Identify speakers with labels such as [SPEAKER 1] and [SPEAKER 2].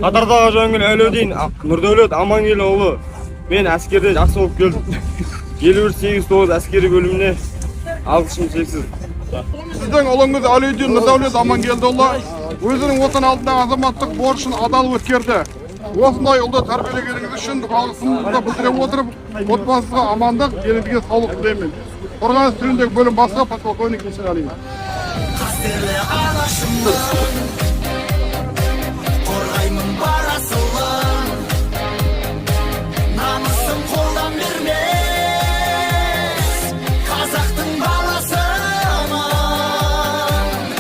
[SPEAKER 1] Қатардағы жауынгер Әлеудин Нұрдәулет Амангелұлы мен әскерде жақсы болып келдім. 5189 әскери бөліміне алғысым шексіз.
[SPEAKER 2] Сіздің ұлыңыз Әлеудин Нұрдәулет Амангелдіұлы өзінің отан алдындағы азаматтық борышын адал өткерді. Осындай ұлды тәрбиелегеніңіз үшін алғысымызды білдіре отырып, отбасыға амандық, деніңізге саулық тілеймін. Қорғаныс түріндегі бөлім бастығы подполковник Есенғалиев.